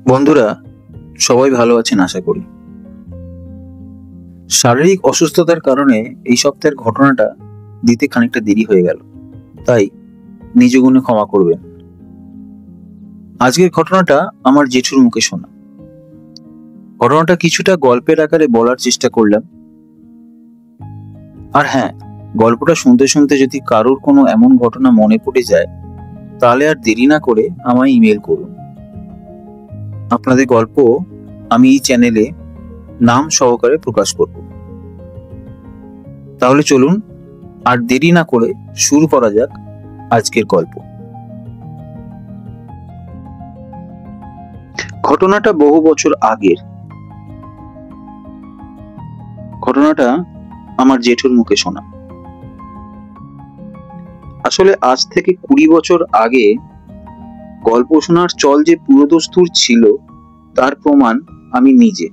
বন্ধুরা, সবাই ভালো আছেন আশা করি। শারীরিক অসুস্থতার কারণে এই সপ্তাহের ঘটনাটা দিতে খানিকটা দেরি হয়ে গেল, তাই নিজ গুণে ক্ষমা করবেন। আজকের ঘটনাটা আমার জেঠুর মুখে শোনা। ঘটনাটা কিছুটা গল্পের আকারে বলার চেষ্টা করলাম। আর হ্যাঁ, গল্পটা শুনতে শুনতে যদি কারোর কোনো এমন ঘটনা মনে পড়ে যায়, তাহলে আর দেরি না করে আমায় ইমেল করুন। আপনাদের গল্প আমি এই চ্যানেলে নাম সহকারে প্রকাশ করব। তাহলে চলুন আর দেরি না করে শুরু করা যাক আজকের গল্প। ঘটনাটা বহু বছর আগের। ঘটনাটা আমার জেঠুর মুখে শোনা। আসলে আজ থেকে 20 বছর আগে গল্প শোনার চল যে পুরোদস্তুর ছিল তার প্রমাণ আমি নিজে।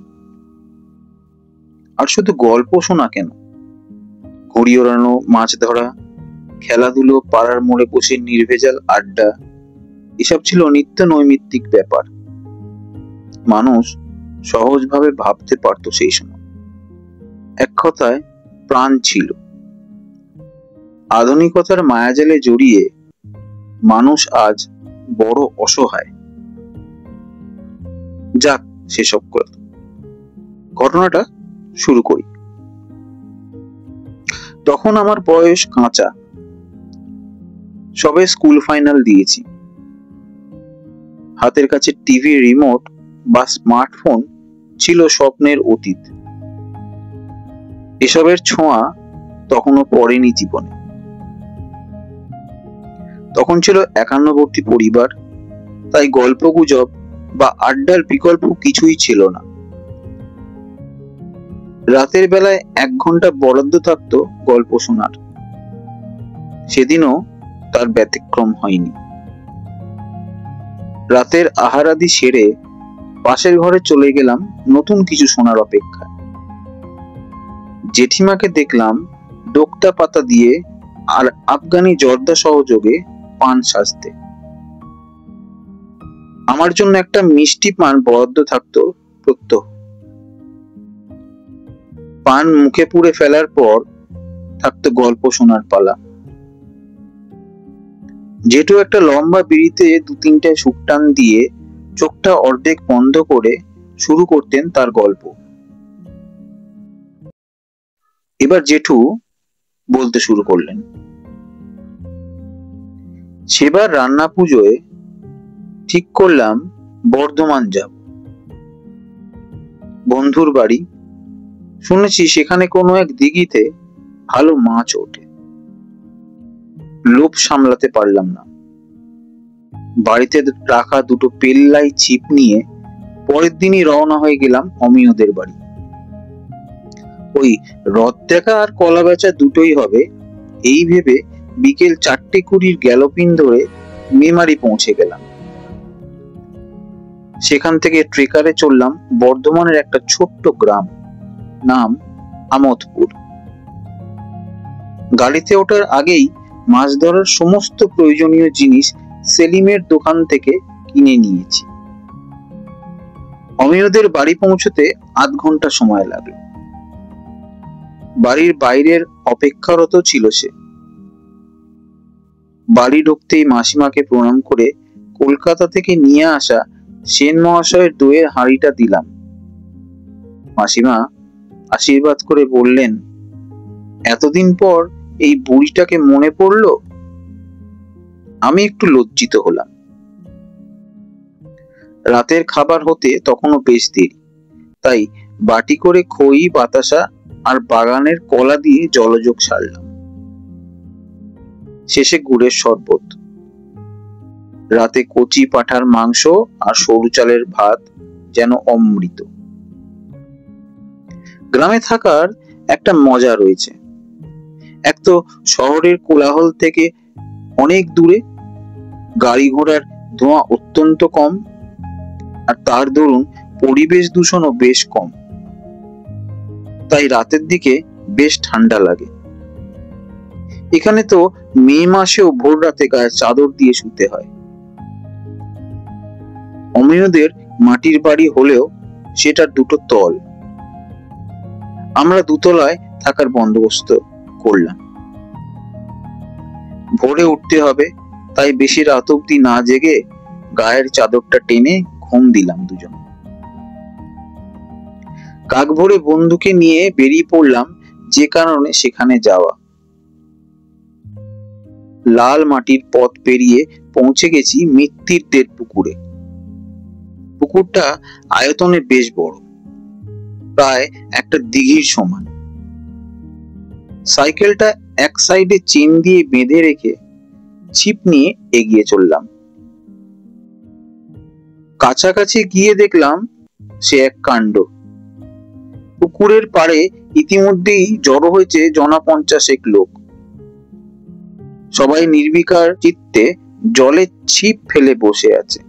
আর শুধু গল্প শোনা কেন, ঘুড়ি ওড়ানো, মাছ ধরা, খেলাধুলো, পাড়ার মোড়ে বসে নির্ভেজাল আড্ডা, এসব ছিল নিত্য নৈমিত্তিক ব্যাপার। মানুষ সহজভাবে ভাবতে পারত সেই সময়। এক কথায় প্রাণ ছিল। আধুনিকতার মায়াজালে জড়িয়ে মানুষ আজ বড় অসহায়। যাক, সেসব কথা। ঘটনাটা শুরু করি। তখন আমার বয়স কাঁচা, সবে স্কুল ফাইনাল দিয়েছি। হাতের কাছে টিভি রিমোট বা স্মার্টফোন ছিল স্বপ্নের অতীত। এসবের ছোঁয়া তখনও পড়েনি জীবনে। তখন ছিল একান্নবর্তী পরিবার, তাই গল্পগুজব বা আড্ডার বিকল্প কিছুই ছিল না। রাতের বেলায় 1 ঘন্টা বরাদ্দ থাকতো গল্প শোনার। সেদিনও তার ব্যতিক্রম হয়নি। রাতের আহারাদি সেরে পাশের ঘরে চলে গেলাম নতুন কিছু শোনার অপেক্ষায়। জেঠিমাকে দেখলাম ডোক্তা পাতা দিয়ে আর আফগানি জর্দা সহযোগে পান সাজতে। আমার জন্য একটা মিষ্টি পান বরাদ্দ থাকতো প্রত্যহ। পান মুখে পুড়ে ফেলার পর থাকতো গল্প শোনার পালা। জেঠু একটা লম্বা বিড়িতে 2-3টা শুকটান দিয়ে চোখটা অর্ধেক বন্ধ করে শুরু করতেন তার গল্প। এবার জেঠু বলতে শুরু করলেন, সেবার রান্না পুজোয় ঠিক করলাম বর্ধমান যাব। বন্ধুর বাড়ি। শুনেছি সেখানে কোনো এক দিঘিতে ভালো মাছ ওঠে। লোভ সামলাতে পারলাম না। বাড়িতে রাখা 2টো পেল্লাই ছিপ নিয়ে পরের দিনই রওনা হয়ে গেলাম অমিয়দের বাড়ি। ওই রথ দেখা আর কলা বেচা দুটোই হবে এই ভেবে বিকেল 4:20 গ্যালোপিন ধরে মেমারি পৌঁছে গেলাম। সেখান থেকে ট্রেকারে চললাম বর্ধমানের একটা ছোট্ট গ্রাম, নাম আমোদপুর। গাড়িতে ওঠার আগেই মাছ ধরার সমস্ত প্রয়োজনীয় জিনিস সেলিমের দোকান থেকে কিনে নিয়েছি। অমিয়দের বাড়ি পৌঁছতে 1/2 ঘন্টা সময় লাগলো। বাড়ির বাইরের অপেক্ষারত ছিল সে। বাড়ি ঢুকতেই মাসিমাকে প্রণাম করে কলকাতা থেকে নিয়ে আসা সেন মহাশয়ের দইয়ের হাঁড়িটা দিলাম। মাসিমা আশীর্বাদ করে বললেন, এতদিন পর এই বুড়িটাকে মনে পড়লো? আমি একটু লজ্জিত হলাম। রাতের খাবার হতে তখনও বেশ দেরি, তাই বাটি করে খই, বাতাসা আর বাগানের কলা দিয়ে জলযোগ সারলাম। শেষে গুড়ের শরবত। রাতে কচি পাঁঠার মাংস আর সরু চালের ভাত যেন অমৃত। গ্রামে থাকার একটা মজা রয়েছে। এক তো শহরের কোলাহল থেকে অনেক দূরে, গাড়ি ঘোড়ার ধোঁয়া অত্যন্ত কম, আর তার দরুন পরিবেশ দূষণও বেশ কম। তাই রাতের দিকে বেশ ঠান্ডা লাগে। এখানে তো মে মাসেও ভোর রাতে গায়ে চাদর দিয়ে শুতে হয়। অমিয়দের মাটির বাড়ি হলেও সেটার দুটো তল। আমরা দুতলায় থাকার বন্দোবস্ত করলাম। ভোরে উঠতে হবে, তাই বেশি রাত অব্দি না জেগে গায়ের চাদরটা টেনে ঘুম দিলাম দুজন। কাক ভোরে বন্ধুকে নিয়ে বেরিয়ে পড়লাম যে কারণে সেখানে যাওয়া। লাল মাটির পথ পেরিয়ে পৌঁছে গেছি মৃত্যুদের পুকুরে। পুকুরটা আয়তনে বেশ বড়, প্রায় একটা দিঘির সমান। সাইকেলটা এক সাইডে চেন দিয়ে বেঁধে রেখে ছিপ নিয়ে এগিয়ে চললাম। কাছাকাছি গিয়ে দেখলাম সে এক কাণ্ড। পুকুরের পাড়ে ইতিমধ্যেই জড়ো হয়েছে জনা 50 লোক। সবাই নির্বিকার চিত্তে জলে ছিপ ফেলে বসে আছে।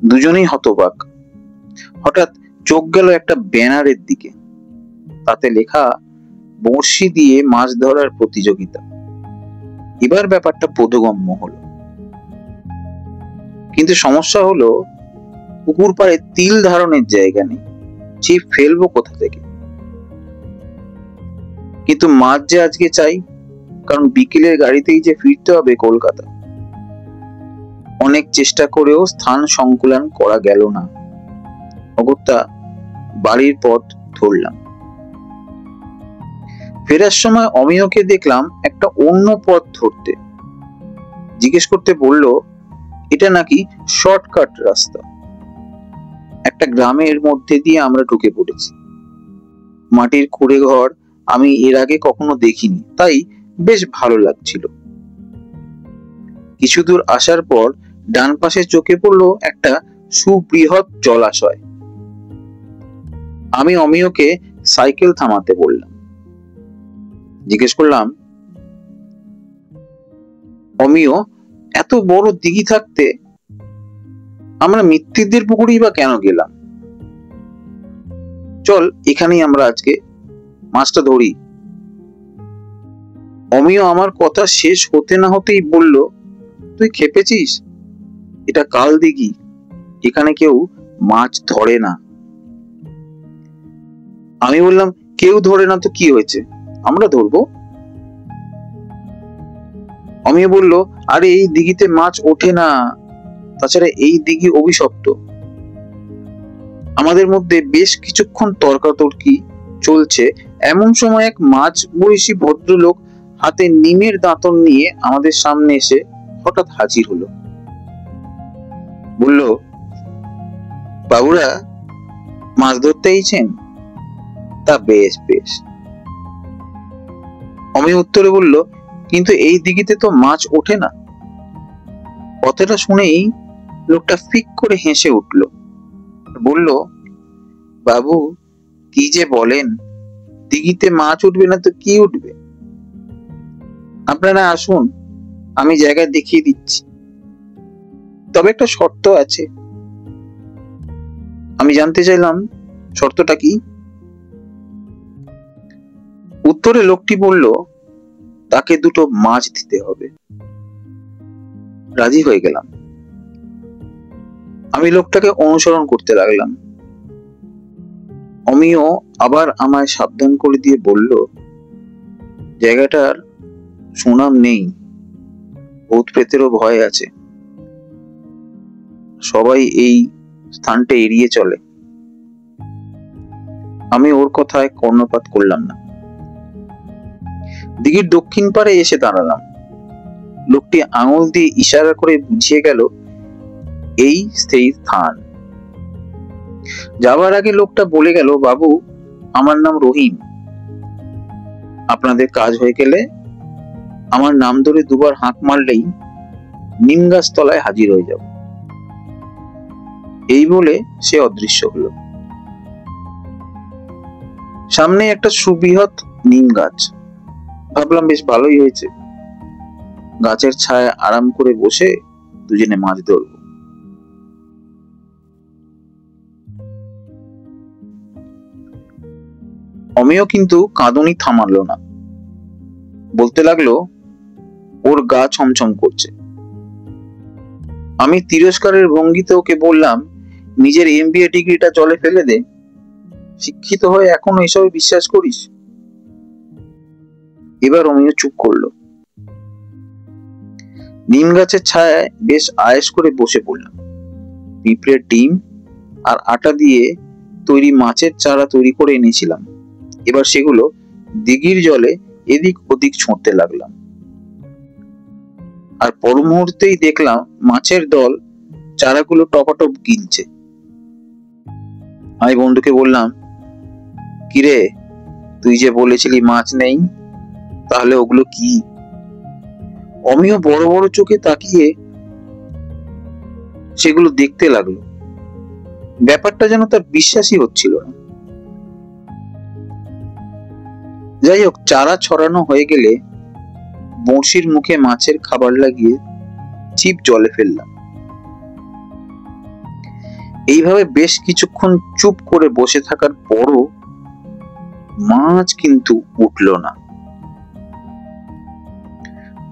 দুজনেই হতবাক। হঠাৎ চোখ গেল একটা ব্যানারের দিকে। তাতে লেখা বড়শি দিয়ে মাছ ধরার প্রতিযোগিতা। এবার ব্যাপারটা বোধগম্য হলো, কিন্তু সমস্যা হলো পুকুর পাড়ে তিল ধারণের জায়গা নেই। ছিপ ফেলবো কোথা থেকে? কিন্তু মাছ যে আজকে চাই, কারণ বিকেলের গাড়িতেই যে ফিরতে হবে কলকাতা। অনেক চেষ্টা করেও স্থান সংকুলন করা গেল না। অগত্যা বাড়ির পথ ধরলাম। ফেরার সময় অমিয়কে দেখলাম একটা অন্য পথ ধরতে। জিজ্ঞেস করতে বলল এটা নাকি শর্টকাট রাস্তা। একটা গ্রামের মধ্যে দিয়ে আমরা ঢুকে পড়েছি। মাটির কুড়ে ঘর আমি এর আগে কখনো দেখিনি, তাই বেশ ভালো লাগছিল। কিছু দূর আসার পর ডান পাশে চোখে পড়লো একটা সুবৃহৎ জলাশয়। আমি অমিয়কে সাইকেল থামাতে বললাম। জিজ্ঞেস করলাম, অমিয়, এত বড় দিঘি থাকতে আমরা মৃত্যুদের পুকুরেই বা কেন গেলাম? চল এখানেই আমরা আজকে মাছটা ধরি। অমিয় আমার কথা শেষ হতে না হতেই বলল, তুই খেপেছিস? এটা কাল দিঘি, এখানে কেউ মাছ ধরে না। আমি বললাম, কেউ ধরে না তো কি হয়েছে, আমরা ধরবো। অমিয় বলল, আরে এই দিঘিতে মাছ ওঠে না, তাছাড়া এই দিঘি অভিশপ্ত। আমাদের মধ্যে বেশ কিছুক্ষণ তর্কাতর্কি চলছে, এমন সময় এক মাঝ বয়সী ভদ্রলোক হাতে নিমের দাঁতন নিয়ে আমাদের সামনে এসে হঠাৎ হাজির হলো। বলল, বাবুরা মাছ ধরতে এইছেন? তা বেশ বেশ। অমিয় উত্তরে বলল, কিন্তু এই দিঘিতে তো মাছ ওঠে না। কথাটা শুনেই লোকটা ফিক করে হেসে উঠল। বলল, বাবু কি যে বলেন, দিঘিতে মাছ উঠবে না তো কি উঠবে? আপনারা আসুন, আমি জায়গা দেখিয়ে দিচ্ছি। তবে একটা শর্ত আছে। আমি জানতে চাইলাম, শর্তটা কি? উত্তরে লোকটি বলল, তাকে দুটো মাছ দিতে হবে। রাজি হয়ে গেলাম। আমি লোকটাকে অনুসরণ করতে লাগলাম। অমিয় আবার আমায় সাবধান করে দিয়ে বলল, জায়গাটার সুনাম নেই, ভূত প্রেতেরও ভয় আছে, সবাই এই স্থানটা এড়িয়ে চলে। আমি ওর কথায় কর্ণপাত করলাম না। দিঘির দক্ষিণ পাড়ে এসে দাঁড়ালাম। লোকটি আঙুল দিয়ে ইশারা করে বুঝিয়ে গেল এই সেই স্থান। যাওয়ার আগে লোকটা বলে গেল, বাবু আমার নাম রহিম। আপনাদের কাজ হয়ে গেলে আমার নাম ধরে দুবার হাঁক মারলেই নিম গাছ তলায় হাজির হয়ে যাব। এই বলে সে অদৃশ্য হলো। সামনে একটা সুবৃহৎ নিম গাছ। ভাবলাম বেশ ভালোই হয়েছে, গাছের ছায়া আরাম করে বসে দুজনে মাছ ধরব। অমিয় কিন্তু কাঁদুনি থামালো না, বলতে লাগলো ওর গা ছমছম করছে। আমি তিরস্কারের ভঙ্গিতে ওকে বললাম, নিজের এমবিএ ডিগ্রিটা জলে ফেলে দে, শিক্ষিত হয়ে এখনো এসবে বিশ্বাস করিস? এবার অমিয় চুপ করলো। নিম গাছের ছায়ায় বেশ আয়েশ করে বসে পড়লাম। পিঁপড়ের ডিম আর আটা দিয়ে তৈরি মাছের চারা তৈরি করে এনেছিলাম। এবার সেগুলো দিঘির জলে এদিক ওদিক ছুঁড়তে লাগলাম। আর পর মুহূর্তেই দেখলাম মাছের দল চারাগুলো টপাটপ গিলছে। আমি বন্ধুকে বললাম, কিরে, তুই যে বলেছিলি মাছ নেই, তাহলে ওগুলো কি? অমিয় বড় বড় চোখে তাকিয়ে সেগুলো দেখতে লাগলো। ব্যাপারটা যেন তার বিশ্বাসই হচ্ছিল না। যাই হোক, চারা ছড়ানো হয়ে গেলে বড়শির মুখে মাছের খাবার লাগিয়ে ছিপ জলে ফেললাম। এইভাবে বেশ কিছুক্ষণ চুপ করে বসে থাকার পরও মাছ কিন্তু উঠল না।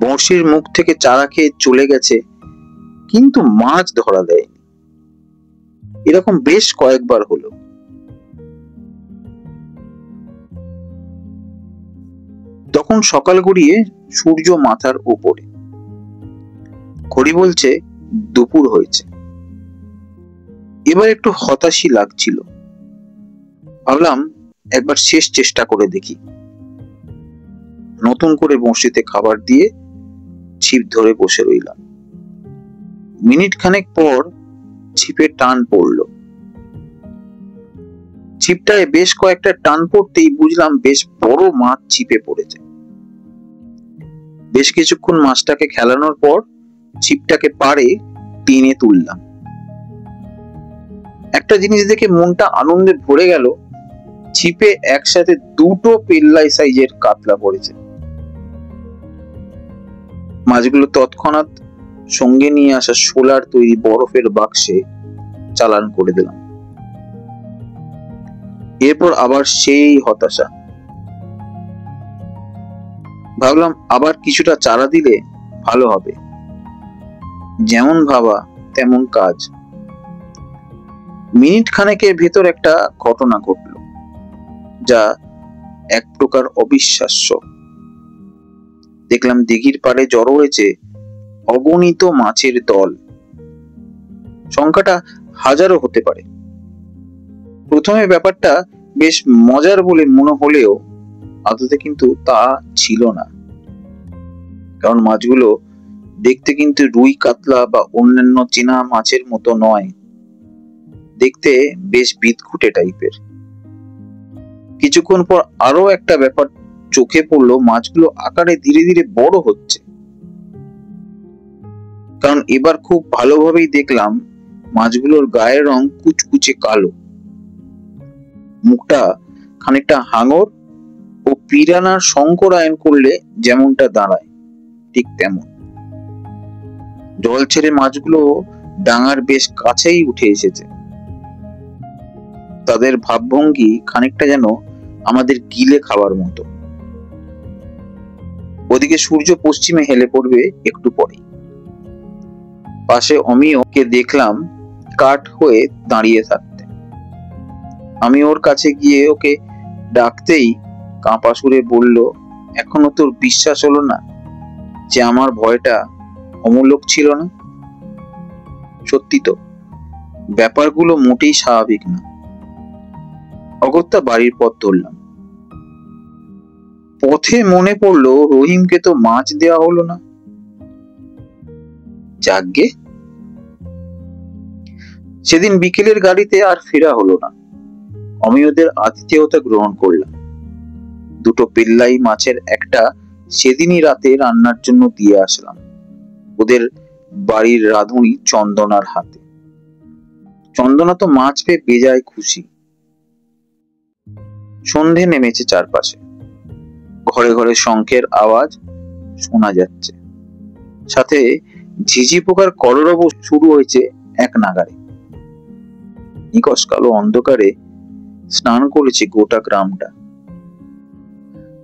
বড়শির মুখ থেকে চারা খেয়ে চলে গেছে, কিন্তু মাছ ধরা দেয়নি। এরকম বেশ কয়েকবার হলো। তখন সকাল গড়িয়ে সূর্য মাথার উপরে। ঘড়ি বলছে দুপুর হয়েছে। এবার একটু হতাশই লাগছিল। ভাবলাম একবার শেষ চেষ্টা করে দেখি। নতুন করে বড়শিতে খাবার দিয়ে ছিপ ধরে বসে রইলাম। মিনিট খানেক পর ছিপে টান পড়লো। ছিপটায় বেশ কয়েকটা টান পড়তেই বুঝলাম বেশ বড় মাছ ছিপে পড়েছে। বেশ কিছুক্ষণ মাছটাকে খেলানোর পর ছিপটাকে পাড়ে টেনে তুললাম। একটা জিনিস দেখে মনটা আনন্দে ভরে গেল, ছিপে একসাথে দুটো পেল্লাই সাইজের কাতলা পড়েছে। মাছগুলো তৎক্ষণাৎ সঙ্গে নিয়ে আসা শোলার তৈরি বরফের বাক্সে চালান করে দিলাম। এরপর আবার সেই হতাশা। ভাবলাম আবার কিছুটা চারা দিলে ভালো হবে। যেমন ভাবা তেমন কাজ। মিনিট খানেকের ভেতর একটা ঘটনা ঘটল, যা এক প্রকার অবিশ্বাস্য। দেখলাম দিঘির পাড়ে জড়ো হয়েছে অগণিত মাছের দল। সংখ্যাটা হাজারও হতে পারে। প্রথমে ব্যাপারটা বেশ মজার বলে মনে হলেও আদতে কিন্তু তা ছিল না। কারণ মাছগুলো দেখতে কিন্তু রুই, কাতলা বা অন্যান্য চীনা মাছের মতো নয়। দেখতে বেশ বিদঘুটে টাইপের। কিছুক্ষণ পর আরো একটা ব্যাপার চোখে পড়লো, মাছগুলো আকারে ধীরে ধীরে বড় হচ্ছে। কারণ এবার খুব ভালোভাবেই দেখলাম মাছগুলোর গায়ের রং কুচকুচে কালো, মুখটা খানিকটা হাঙর ও পিরানার শঙ্করায়ন করলে যেমনটা দাঁড়ায় ঠিক তেমন। জল ছেড়ে মাছগুলো ডাঙার বেশ কাছেই উঠে এসেছে। তাদের ভাবভঙ্গি খানিকটা যেন আমাদের গিলে খাওয়ার মতো। ওদিকে সূর্য পশ্চিমে হেলে পড়বে একটু পরেই। পাশে অমিয়কে দেখলাম কাঠ হয়ে দাঁড়িয়ে থাকতে। আমি ওর কাছে গিয়ে ওকে ডাকতেই কাঁপা সুরে বলল, এখনো তোর বিশ্বাস হলো না যে আমার ভয়টা অমূলক ছিল না? সত্যি তো, ব্যাপারগুলো মোটেই স্বাভাবিক না। অগত্যা বাড়ির পথ ধরলাম। পথে মনে পড়লো রহিমকে তো মাছ দেওয়া হলো না। যাগ্গে, সেদিন বিকেলের গাড়িতে আর ফেরা হলো না। অমিয়দের আতিথেয়তা গ্রহণ করলাম। দুটো পেল্লাই মাছের একটা সেদিনই রাতে রান্নার জন্য দিয়ে আসলাম ওদের বাড়ির রাঁধুনি চন্দনার হাতে। চন্দনা তো মাছ পেয়ে বেজায় খুশি। সন্ধে নেমেছে চারপাশে। ঘরে ঘরে শঙ্খের আওয়াজ শোনা যাচ্ছে। সাথে ঝিঝি পোকার কলরব শুরু হয়েছে এক নাগারে। নিকষ কালো অন্ধকারে স্নান করেছে গোটা গ্রামটা।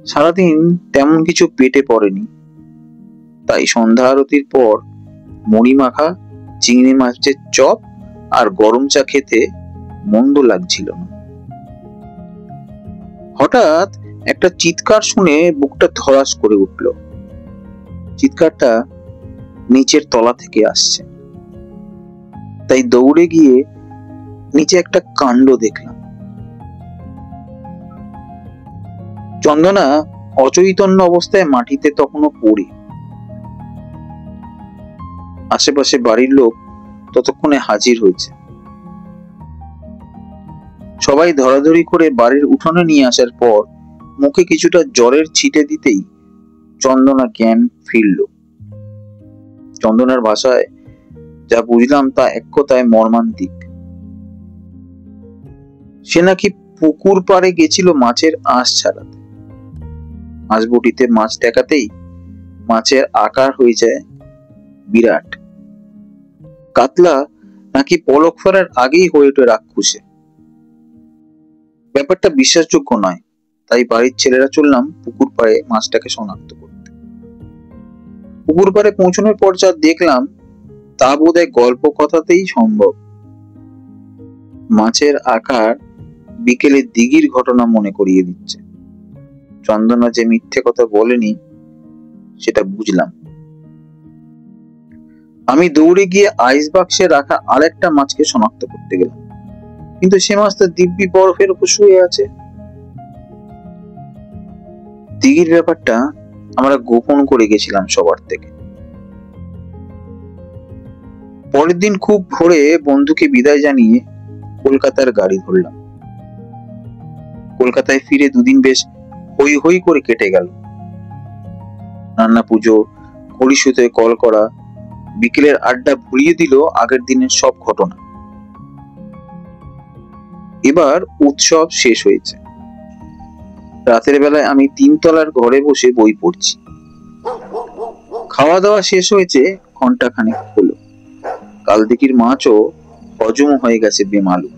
সারাদিন তেমন কিছু পেটে পড়েনি, তাই সন্ধ্যা আরতির পর মুড়ি মাখা চিংড়ি মাছের চপ আর গরম চা খেতে মন্দ লাগছিল না। হঠাৎ একটা চিৎকার শুনে বুকটা ধড়াস করে উঠল। চিৎকারটা নিচের তলা থেকে আসছে, তাই দৌড়ে গিয়ে নিচে একটা কাণ্ড দেখলাম। চন্দনা অচৈতন্য অবস্থায় মাটিতে তখনও পড়ে। আশেপাশে বাড়ির লোক ততক্ষণে হাজির হয়েছে। সবাই ধরাধরি করে বাড়ির উঠোনে নিয়ে আসার পর মুখে কিছুটা জ্বরের ছিটে দিতেই চন্দনা জ্ঞান ফিরল। চন্দনার ভাষায় যা বুঝলাম তা এক কথায় মর্মান্তিক। সে নাকি পুকুর পাড়ে গেছিল মাছের আঁশ ছাড়াতে। আঁশবটিতে মাছ ঠেকাতেই মাছের আকার হয়ে যায় বিরাট। কাতলা নাকি পলক ফেরার আগেই হয়ে ওঠে রাক্ষসে। ব্যাপারটা বিশ্বাসযোগ্য নয়, তাই বাড়ির ছেলেরা চললাম পুকুর পাড়ে মাছটাকে শনাক্ত করতে। পুকুর পাড়ে পৌঁছানোর পর যা দেখলাম তা বোধহয় গল্প কথাতেই সম্ভব। মাছের আকার বিকেলে দিঘির ঘটনা মনে করিয়ে দিচ্ছে। চন্দনা যে মিথ্যে কথা বলেনি সেটা বুঝলাম। আমি দৌড়ে গিয়ে আইস বাক্সে রাখা আরেকটা মাছকে শনাক্ত করতে গেলাম, কিন্তু সে মাছটা দিব্যি বরফের উপর শুয়ে আছে। দিঘির ব্যাপারটা আমরা গোপন করে গেছিলাম সবার থেকে। পরের দিন খুব ভোরে বন্ধুকে বিদায় জানিয়ে কলকাতার গাড়ি ধরলাম। কলকাতায় ফিরে দুদিন বেশ হই হই করে কেটে গেল। রান্না, পুজো, কলিশুতে কল করা, বিকেলের আড্ডা ভুলিয়ে দিল আগের দিনের সব ঘটনা। এবার উৎসব শেষ হয়েছে। রাতের বেলায় আমি 3 তলার ঘরে বসে বই পড়ছি। খাওয়া দাওয়া শেষ হয়েছে ঘন্টাখানেক হলো। কালদিঘির মাছও হজম হয়ে গেছে বেমালু।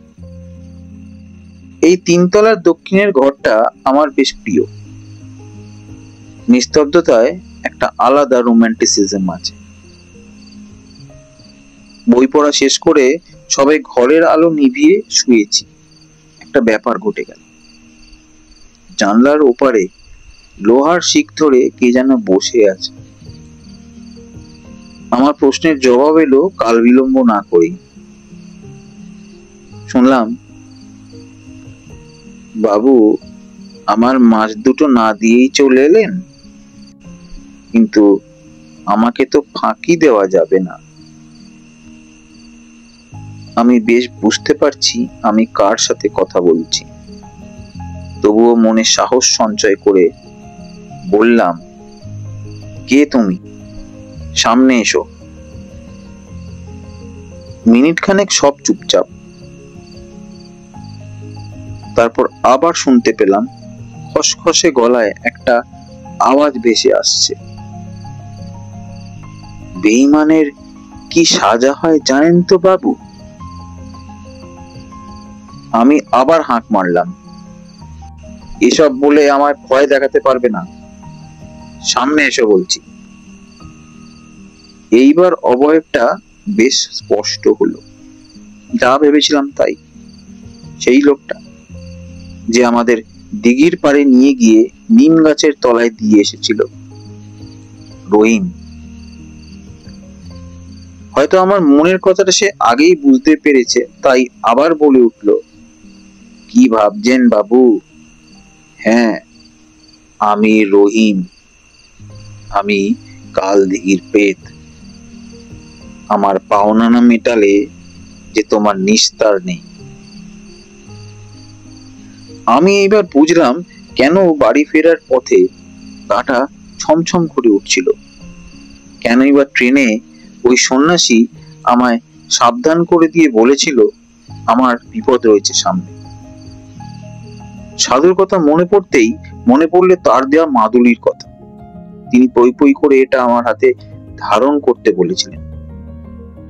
এই 3 তলার দক্ষিণের ঘরটা আমার বেশ প্রিয়। নিস্তব্ধতায় একটা আলাদা রোমান্টিসিজম আছে। বই পড়া শেষ করে সবাই ঘরের আলো নিভিয়ে শুয়েছি। একটা ব্যাপার ঘটে গেল। জানলার ওপারে লোহার শিক ধরে কে যেন বসে আছে। আমার প্রশ্নের জবাব এলো কাল বিলম্ব না করেই। শুনলাম, বাবু আমার মাছ দুটো না দিয়েই চলে এলেন, কিন্তু আমাকে তো ফাঁকি দেওয়া যাবে না। আমি বেশ বুঝতে পারছি আমি কার সাথে কথা বলছি, তবুও মনে সাহস সঞ্চয় করে বললাম, কে তুমি? সামনে এসো। মিনিট খানেক সব চুপচাপ। তারপর আবার শুনতে পেলাম খসখসে গলায় একটা আওয়াজ ভেসে আসছে, বেঈমানের কি সাজা হয় জানেন তো বাবু? আমি আবার হাঁক মারলাম, এসব বলে আমায় ভয় দেখাতে পারবে না, সামনে এসো বলছি। এইবার অবয়বটা বেশ স্পষ্ট হলো। যা ভেবেছিলাম তাই। সেই লোকটা যে আমাদের দিঘির পাড়ে নিয়ে গিয়ে নিম গাছের তলায় দিয়ে এসেছিল, রহিম। হয়তো আমার মনের কথাটা সে আগেই বুঝতে পেরেছে, তাই আবার বলে উঠল, কি ভাবছেন বাবু? হ্যাঁ, আমি রহিম। আমি কাল দিঘির পেট। আমার পাওনা না মেটালে যে তোমার নিস্তার নেই। আমি এবার বুঝলাম কেন বাড়ি ফেরার পথে গাটা ছমছম করে উঠছিল, কেন এবার ট্রেনে ওই সন্ন্যাসী আমায় সাবধান করে দিয়ে বলেছিল আমার বিপদ রয়েছে সামনে। সাধুর কথা মনে পড়লে তার দেওয়া মাদুলির কথা। তিনি পই পই করে এটা আমার হাতে ধারণ করতে বলেছিলেন।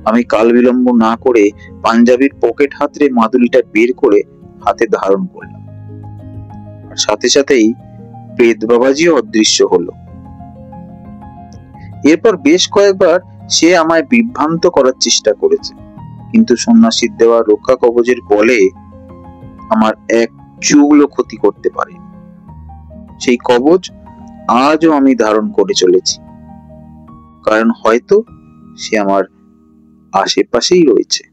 আমি কাল বিলম্ব না করে পাঞ্জাবির পকেট হাতড়ে মাদুলিটা বের করে হাতে ধারণ করলাম। আর সাথে সাথেই প্রেত বাবাজিও অদৃশ্য হলো। এরপর বেশ কয়েকবার সে আমায় বিভ্রান্ত করার চেষ্টা করেছে, কিন্তু সন্ন্যাসীর দেওয়া রক্ষা কবচের বলে আমার এক চুলও ক্ষতি করতে পারেনি। সেই কবচ আজও আমি ধারণ করে চলেছি, কারণ হয়তো সে আমার আশেপাশেই রয়েছে।